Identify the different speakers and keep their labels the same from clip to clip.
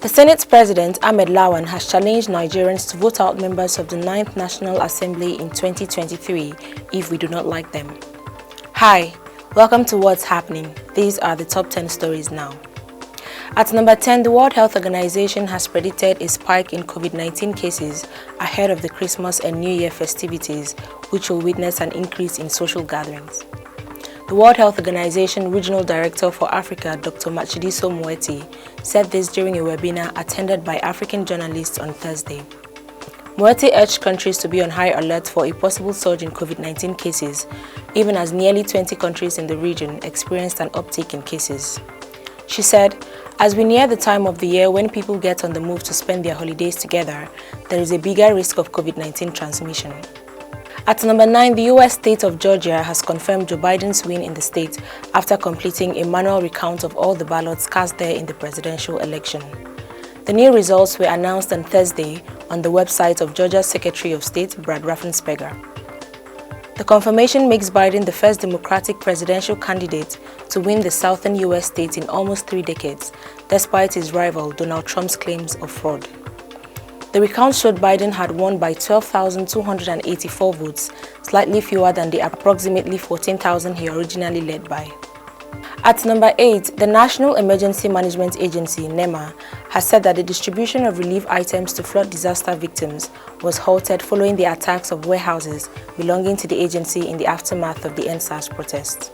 Speaker 1: The Senate President Ahmed Lawan has challenged Nigerians to vote out members of the 9th National Assembly in 2023 if we do not like them. Hi, welcome to What's Happening. These are the top 10 stories now. At number 10, the World Health Organization has predicted a spike in COVID-19 cases ahead of the Christmas and New Year festivities, which will witness an increase in social gatherings. The World Health Organization Regional Director for Africa, Dr. Matshidiso Moeti, said this during a webinar attended by African journalists on Thursday. Moeti urged countries to be on high alert for a possible surge in COVID-19 cases, even as nearly 20 countries in the region experienced an uptick in cases. She said, "As we near the time of the year when people get on the move to spend their holidays together, there is a bigger risk of COVID-19 transmission." At number 9, the U.S. state of Georgia has confirmed Joe Biden's win in the state after completing a manual recount of all the ballots cast there in the presidential election. The new results were announced on Thursday on the website of Georgia's Secretary of State, Brad Raffensperger. The confirmation makes Biden the first Democratic presidential candidate to win the southern U.S. state in almost 3 decades, despite his rival Donald Trump's claims of fraud. The recount showed Biden had won by 12,284 votes, slightly fewer than the approximately 14,000 he originally led by. At number 8, the National Emergency Management Agency, NEMA, has said that the distribution of relief items to flood disaster victims was halted following the attacks of warehouses belonging to the agency in the aftermath of the NSAS protests.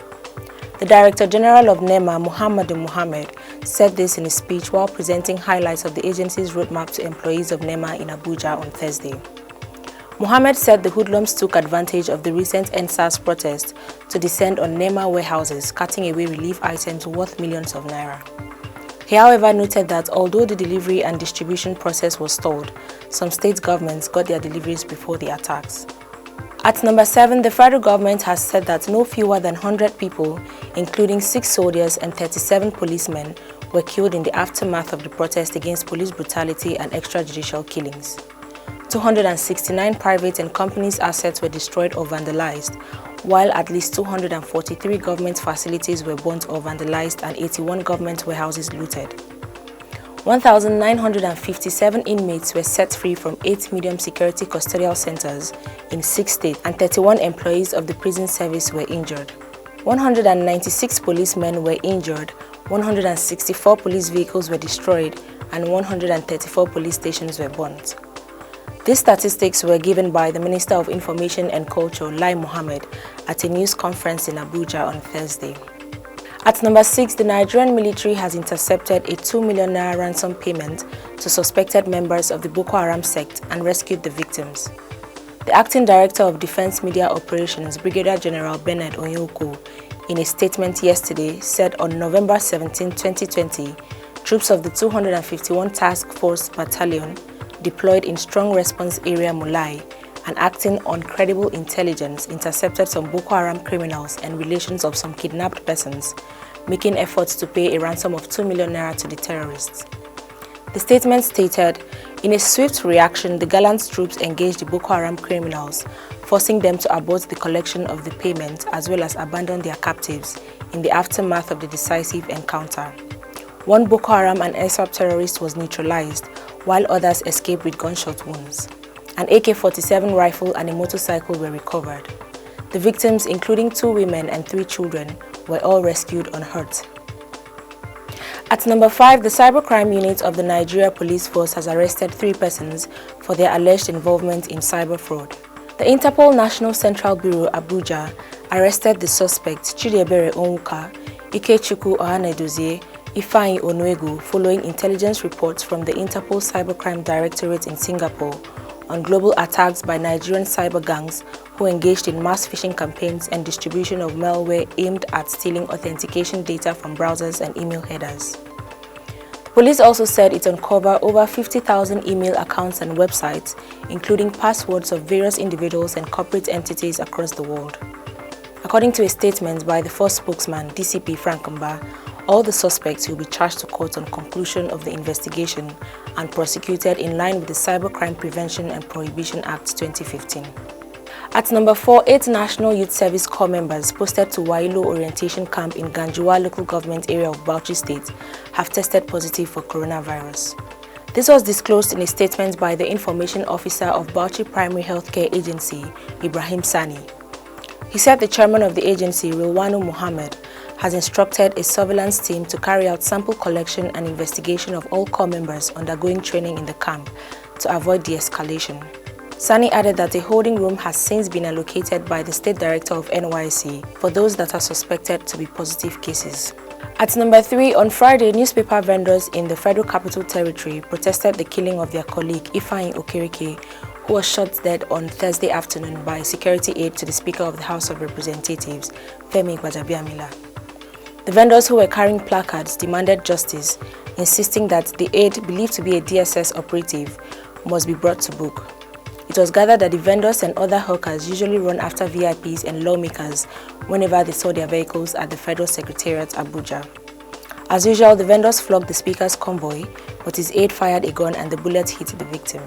Speaker 1: The Director General of NEMA, Muhammadu Mohammed, said this in a speech while presenting highlights of the agency's roadmap to employees of NEMA in Abuja on Thursday. Mohammed said the hoodlums took advantage of the recent NSAS protest to descend on NEMA warehouses, cutting away relief items worth millions of naira. He, however, noted that although the delivery and distribution process was stalled, some state governments got their deliveries before the attacks. At number 7, the federal government has said that no fewer than 100 people, including 6 soldiers and 37 policemen, were killed in the aftermath of the protest against police brutality and extrajudicial killings. 269 private and companies' assets were destroyed or vandalized, while at least 243 government facilities were burnt or vandalized and 81 government warehouses looted. 1,957 inmates were set free from 8 medium security custodial centers in 6 states, and 31 employees of the prison service were injured. 196 policemen were injured, 164 police vehicles were destroyed, and 134 police stations were burnt. These statistics were given by the Minister of Information and Culture, Lai Mohammed, at a news conference in Abuja on Thursday. At number 6, the Nigerian military has intercepted a 2 million naira ransom payment to suspected members of the Boko Haram sect and rescued the victims. The Acting Director of Defense Media Operations, Brigadier General Bernard Onyoko, in a statement yesterday, said on November 17, 2020, troops of the 251 Task Force Battalion deployed in Strong Response Area Mulai and acting on credible intelligence intercepted some Boko Haram criminals and relations of some kidnapped persons, making efforts to pay a ransom of 2 million naira to the terrorists. The statement stated, "In a swift reaction, the gallant troops engaged the Boko Haram criminals, forcing them to abort the collection of the payment as well as abandon their captives in the aftermath of the decisive encounter. One Boko Haram and ISWAP terrorist was neutralized, while others escaped with gunshot wounds. An AK-47 rifle and a motorcycle were recovered. The victims, including 2 women and 3 children, were all rescued unhurt." At number 5, the Cybercrime Unit of the Nigeria Police Force has arrested 3 persons for their alleged involvement in cyber fraud. The Interpol National Central Bureau, Abuja, arrested the suspects Chidiebere Onwuka, Ikechukwu Ohanedozie, Ifeanyi Onuegu following intelligence reports from the Interpol Cybercrime Directorate in Singapore on global attacks by Nigerian cyber gangs who engaged in mass phishing campaigns and distribution of malware aimed at stealing authentication data from browsers and email headers. The police also said it uncovered over 50,000 email accounts and websites, including passwords of various individuals and corporate entities across the world. According to a statement by the force spokesman, DCP Frank Mba, all the suspects will be charged to court on conclusion of the investigation and prosecuted in line with the Cybercrime Prevention and Prohibition Act 2015. At number 4, 8 National Youth Service Corps members posted to Wailo Orientation Camp in Ganjuwa local government area of Bauchi State have tested positive for coronavirus. This was disclosed in a statement by the Information Officer of Bauchi Primary Healthcare Agency, Ibrahim Sani. He said the chairman of the agency, Rilwanu Mohammed, has instructed a surveillance team to carry out sample collection and investigation of all corps members undergoing training in the camp to avoid de-escalation. Sani added that a holding room has since been allocated by the State Director of NYC for those that are suspected to be positive cases. At number 3, on Friday, newspaper vendors in the Federal Capital Territory protested the killing of their colleague Ifeanyi Okereke, who was shot dead on Thursday afternoon by a security aide to the Speaker of the House of Representatives, Femi Gbajabiamila. The vendors who were carrying placards demanded justice, insisting that the aide, believed to be a DSS operative, must be brought to book. It was gathered that the vendors and other hawkers usually run after VIPs and lawmakers whenever they saw their vehicles at the Federal Secretariat, Abuja. As usual, the vendors flogged the speaker's convoy, but his aide fired a gun and the bullet hit the victim.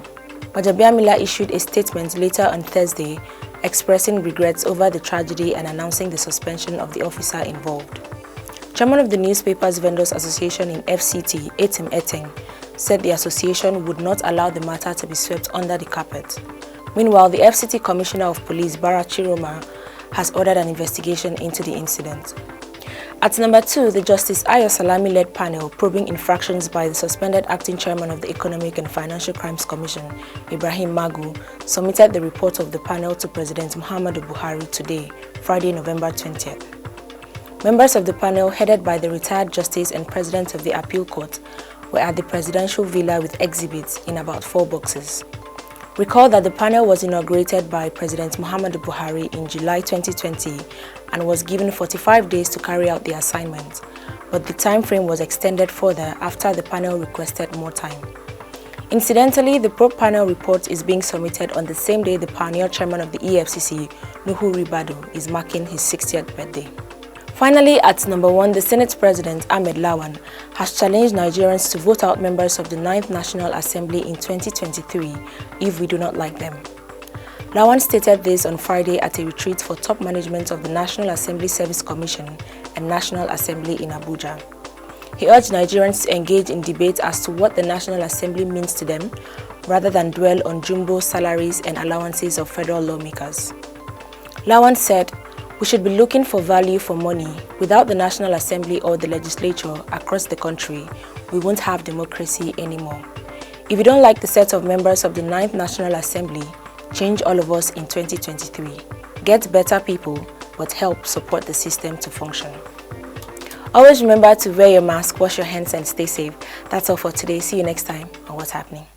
Speaker 1: Gbajabiamila issued a statement later on Thursday expressing regrets over the tragedy and announcing the suspension of the officer involved. Chairman of the Newspapers Vendors Association in FCT, Etim Eteng, said the association would not allow the matter to be swept under the carpet. Meanwhile, the FCT Commissioner of Police, Barachi Roma, has ordered an investigation into the incident. At number 2, the Justice Ayo Salami-led panel probing infractions by the suspended acting chairman of the Economic and Financial Crimes Commission, Ibrahim Magu, submitted the report of the panel to President Muhammadu Buhari today, Friday, November 20th. Members of the panel, headed by the retired Justice and President of the Appeal Court, were at the presidential villa with exhibits in about 4 boxes. Recall that the panel was inaugurated by President Muhammadu Buhari in July 2020 and was given 45 days to carry out the assignment, but the time frame was extended further after the panel requested more time. Incidentally, the probe panel report is being submitted on the same day the pioneer chairman of the EFCC, Nuhu Ribadu, is marking his 60th birthday. Finally, at number 1, the Senate President, Ahmed Lawan, has challenged Nigerians to vote out members of the 9th National Assembly in 2023 if we do not like them. Lawan stated this on Friday at a retreat for top management of the National Assembly Service Commission and National Assembly in Abuja. He urged Nigerians to engage in debate as to what the National Assembly means to them, rather than dwell on jumbo salaries and allowances of federal lawmakers. Lawan said, "We should be looking for value for money. Without the National Assembly or the legislature across the country, we won't have democracy anymore. If you don't like the set of members of the 9th National Assembly, change all of us in 2023. Get better people, but help support the system to function." Always remember to wear your mask, wash your hands, and stay safe. That's all for today. See you next time on What's Happening.